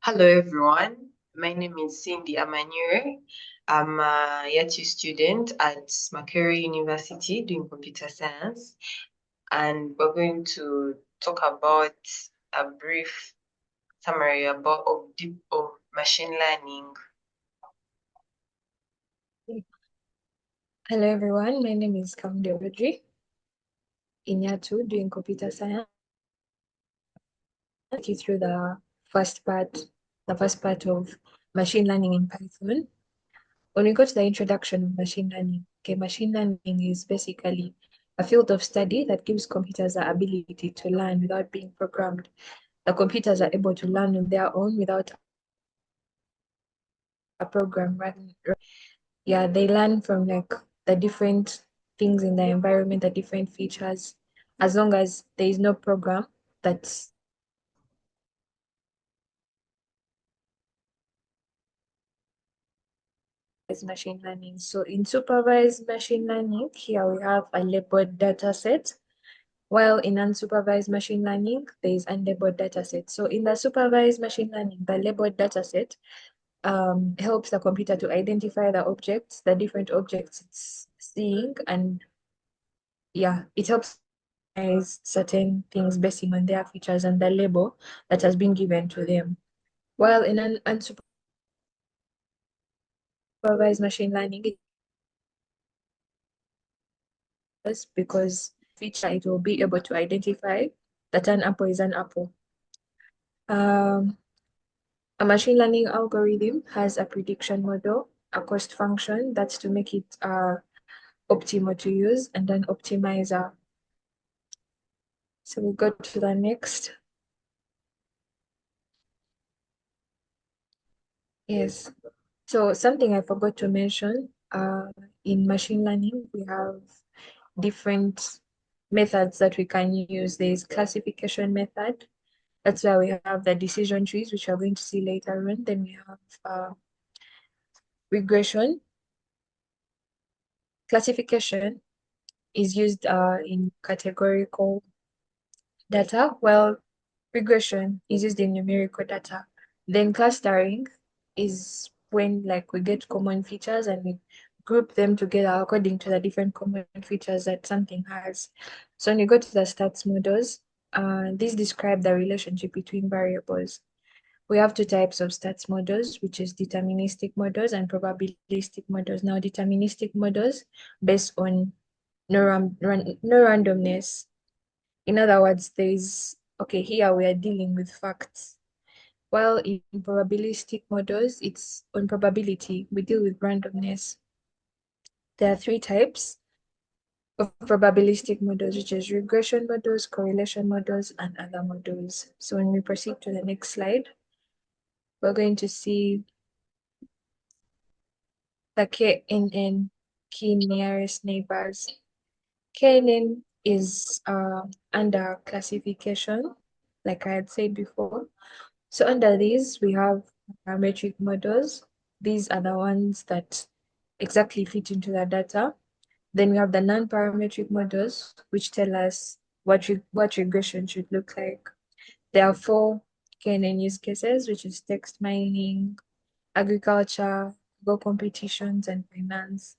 Hello everyone, my name is Cindy Amanyure. I'm a year two student at Makerere University doing computer science, and we're going to talk about a brief summary of machine learning. Hello everyone, my name is Kamde Audrey in year two doing computer science. I'll take you through the first part of machine learning in Python. When we go to the introduction of machine learning, okay, machine learning is basically a field of study that gives computers the ability to learn without being programmed. The computers are able to learn on their own without a program running. Yeah, they learn from like the different things in the environment, the different features, as long as there is no program that's is machine learning. So in supervised machine learning, here we have a labeled data set, while in unsupervised machine learning, there is unlabeled data set. So in the supervised machine learning, the labeled data set helps the computer to identify the objects, the different objects it's seeing, and yeah, it helps certain things based on their features and the label that has been given to them. While in an unsupervised machine learning, it does because feature it will be able to identify that an apple is an apple. Um, a machine learning algorithm has a prediction model, a cost function that's to make it optimal to use, and an optimizer. So we'll go to the next. Yes. So something I forgot to mention, in machine learning, we have different methods that we can use. There's classification method. That's where we have the decision trees, which we're going to see later on. Then we have regression. Classification is used in categorical data, while regression is used in numerical data. Then clustering is when like we get common features and we group them together according to the different common features that something has. So when you go to the stats models, these describe the relationship between variables. We have two types of stats models, which is deterministic models and probabilistic models. Now, deterministic models based on no randomness. In other words, okay, here we are dealing with facts. While in probabilistic models, it's on probability. We deal with randomness. There are three types of probabilistic models, which is regression models, correlation models, and other models. So when we proceed to the next slide, we're going to see the KNN, key nearest neighbors. KNN is under classification, like I had said before. So under these, we have parametric models. These are the ones that exactly fit into the data. Then we have the non-parametric models, which tell us what regression should look like. There are four KNN use cases, which is text mining, agriculture, Go competitions, and finance.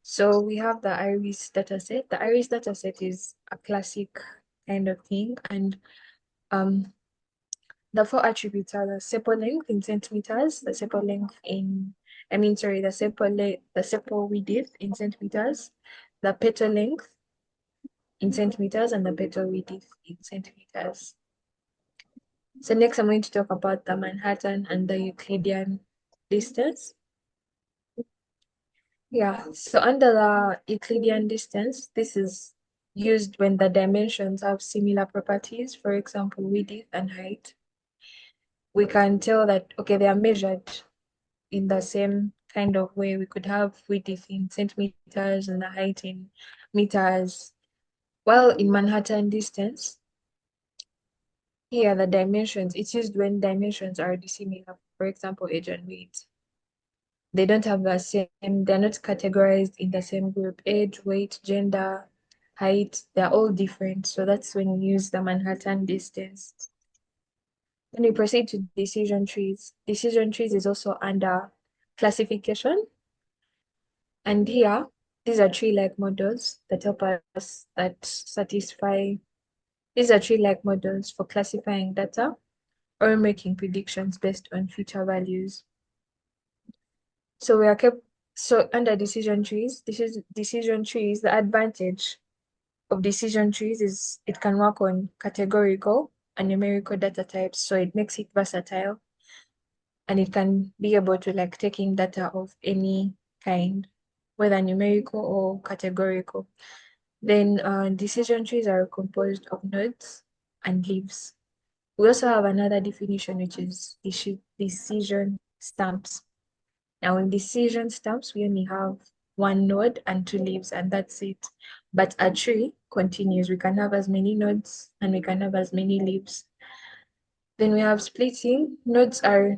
So we have the iris dataset. The iris dataset is a classic kind of thing, and um, the four attributes are the sepal length in centimeters, the sepal length in, the sepal width in centimeters, the petal length in centimeters, and the petal width in centimeters. So next I'm going to talk about the Manhattan and the Euclidean distance. Yeah, so under the Euclidean distance, this is used when the dimensions have similar properties, for example, width and height. We can tell that, okay, they are measured in the same kind of way. We could have width in centimeters and the height in meters. While in Manhattan distance, here the dimensions, it's used when dimensions are dissimilar, for example, age and weight. They don't have the same, they're not categorized in the same group. Age, weight, gender, height, they're all different. So that's when you use the Manhattan distance. Then we proceed to decision trees. Decision trees is also under classification. And here, these are tree-like models that help us that satisfy. These are tree-like models for classifying data or making predictions based on future values. So we are kept so under decision trees, the advantage of decision trees is it can work on categorical and numerical data types, so it makes it versatile and it can be able to like taking data of any kind, whether numerical or categorical. Then decision trees are composed of nodes and leaves. We also have another definition, which is decision stamps. Now, in decision stamps, we only have one node and two leaves, and that's it. But a tree continues. We can have as many nodes and we can have as many leaves. Then we have splitting. Nodes are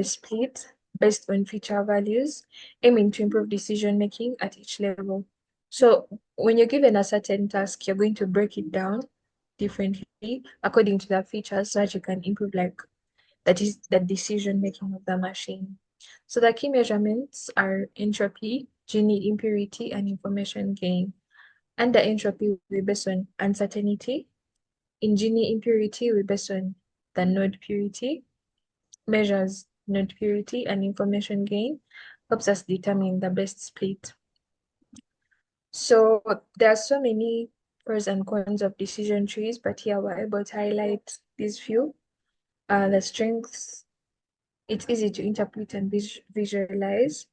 split based on feature values, aiming to improve decision making at each level. So when you're given a certain task, you're going to break it down differently according to the features so that you can improve like that is the decision making of the machine. So the key measurements are entropy, Gini impurity, and information gain. And the entropy we base on uncertainty. In Gini impurity, we base on the node purity, measures node purity, and information gain helps us determine the best split. So there are so many pros and cons of decision trees, but here we're able to highlight these few. The strengths, it's easy to interpret and visualize.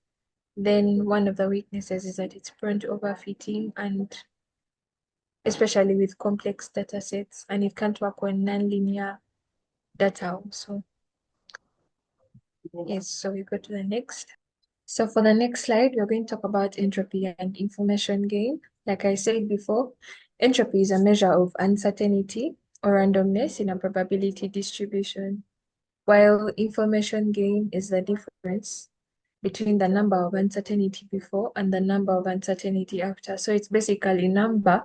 Then one of the weaknesses is that it's prone to overfitting and especially with complex data sets, and it can't work on nonlinear data also. Yes, so we go to the next. So for the next slide, we're going to talk about entropy and information gain. Like I said before, entropy is a measure of uncertainty or randomness in a probability distribution, while information gain is the difference between the number of uncertainty before and the number of uncertainty after. So it's basically number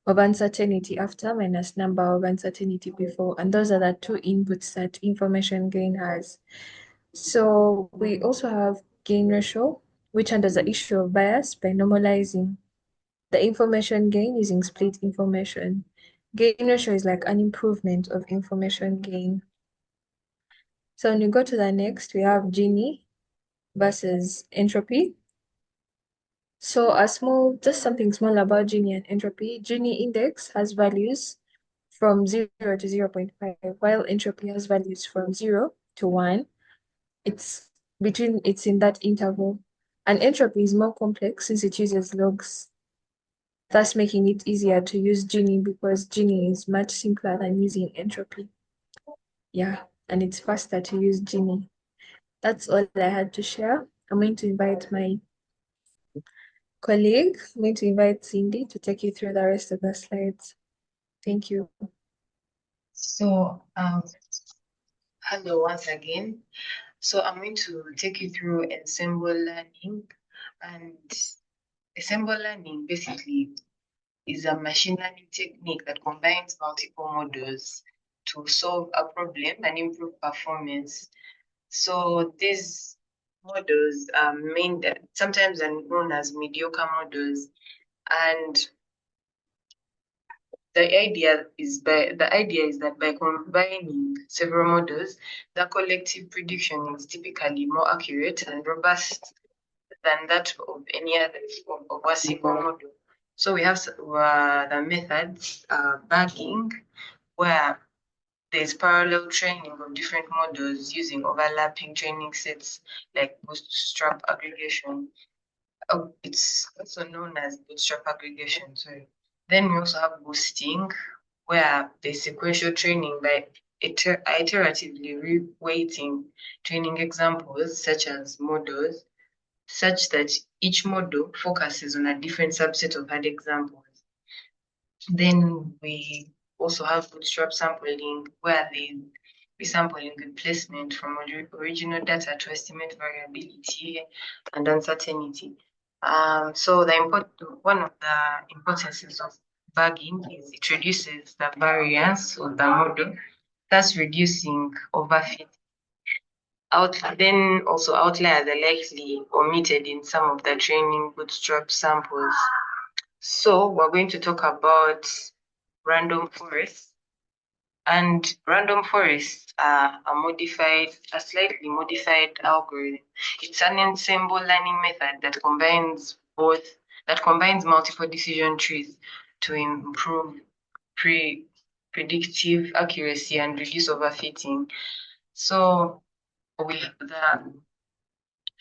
of uncertainty after minus number of uncertainty before. And those are the two inputs that information gain has. So we also have gain ratio, which handles the issue of bias by normalizing the information gain using split information. Gain ratio is like an improvement of information gain. So when you go to the next, we have Gini versus entropy. So just something small about Gini and entropy. Gini index has values from 0 to 0.5, while entropy has values from 0 to 1. It's in that interval. And entropy is more complex since it uses logs, thus making it easier to use Gini because Gini is much simpler than using entropy. Yeah, and it's faster to use Gini. That's all I had to share. I'm going to invite my colleague. I'm going to invite Cindy to take you through the rest of the slides. Thank you. So, hello once again. So I'm going to take you through ensemble learning. And ensemble learning basically is a machine learning technique that combines multiple models to solve a problem and improve performance. So these models are sometimes are known as mediocre models, and the idea is that by combining several models, the collective prediction is typically more accurate and robust than that of any other of a single model. So we have the methods, bagging, where there's parallel training of different models using overlapping training sets like bootstrap aggregation. Oh, it's also known as bootstrap aggregation. Sorry. Then we also have boosting, where there's sequential training by iteratively reweighting training examples such as models, such that each model focuses on a different subset of hard examples. Then we also have bootstrap sampling, where we sampling replacement from original data to estimate variability and uncertainty. So one of the importances of bagging is it reduces the variance of the model thus reducing overfit. Then also outliers are likely omitted in some of the training bootstrap samples. So we're going to talk about random forests. And random forests are a slightly modified algorithm. It's an ensemble learning method that combines multiple decision trees to improve pre predictive accuracy and reduce overfitting. So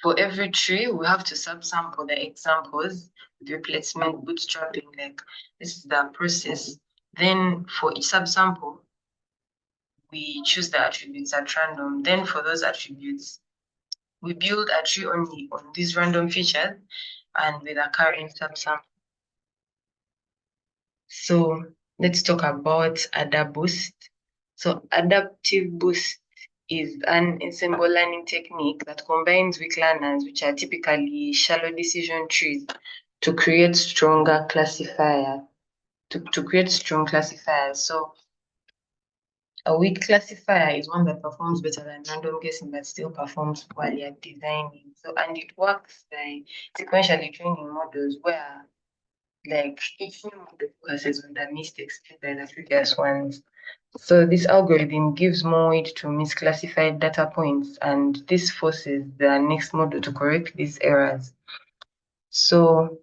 for every tree, we have to subsample the examples with replacement bootstrapping. Like this is the process. Then for each subsample, we choose the attributes at random. Then for those attributes, we build a tree only on these random features and with a current subsample. So let's talk about AdaBoost. So adaptive boost is an ensemble learning technique that combines weak learners, which are typically shallow decision trees, to create stronger classifier, to create strong classifiers. So a weak classifier is one that performs better than random guessing but still performs poorly at designing. So and it works by sequentially training models where like each new model focuses on the mistakes made by the previous ones. So this algorithm gives more weight to misclassified data points, and this forces the next model to correct these errors. So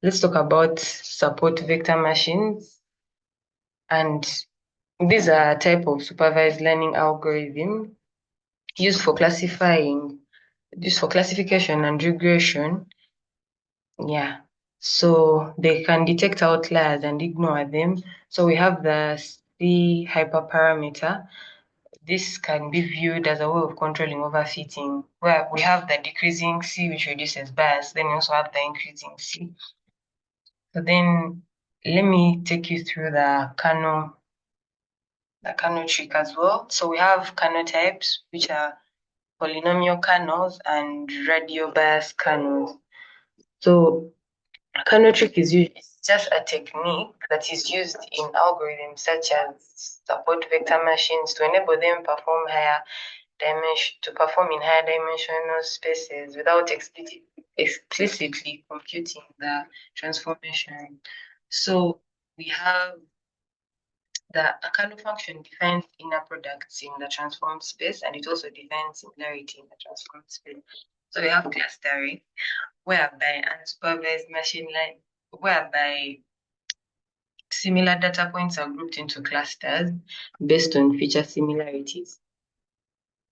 let's talk about support vector machines. And these are a type of supervised learning algorithm used for classification and regression. Yeah. So they can detect outliers and ignore them. So we have the C hyperparameter. This can be viewed as a way of controlling overfitting, where we have the decreasing C, which reduces bias. Then we also have the increasing C. So then let me take you through the Kano trick as well. So we have Kano types, which are polynomial Kanos and radio bias Kanos. So Kano trick is just a technique that is used in algorithms such as support vector machines to enable them to perform in higher dimensional spaces without explicitly computing the transformation. So we have the Akano function defines inner products in the transformed space, and it also defines similarity in the transformed space. So we have clustering, whereby unsupervised machine learning, whereby similar data points are grouped into clusters based on feature similarities.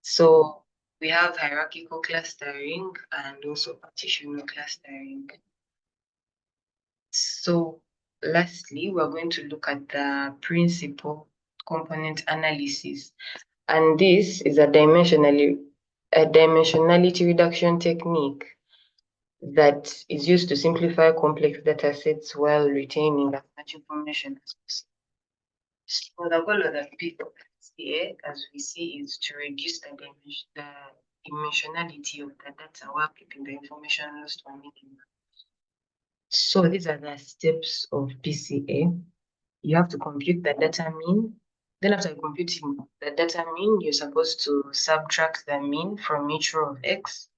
So we have hierarchical clustering and also partitional clustering. So lastly, we're going to look at the principal component analysis. And this is a dimensionality reduction technique that is used to simplify complex data sets while retaining as much information as possible. So the goal of the PCA, as we see, is to reduce the dimensionality of the data while keeping the information lost or minimal. So these are the steps of PCA. You have to compute the data mean. Then after computing the data mean, you're supposed to subtract the mean from each row of X.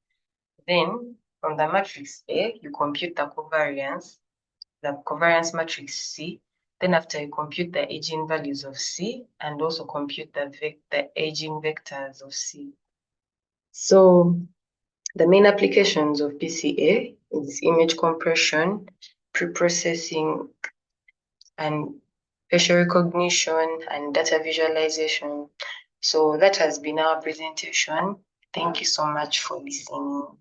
Then from the matrix A, you compute the covariance matrix C. Then after you compute the eigenvalues of C and also compute the eigenvectors of C. So the main applications of PCA is image compression, preprocessing, and facial recognition and data visualization. So that has been our presentation. Thank you so much for listening.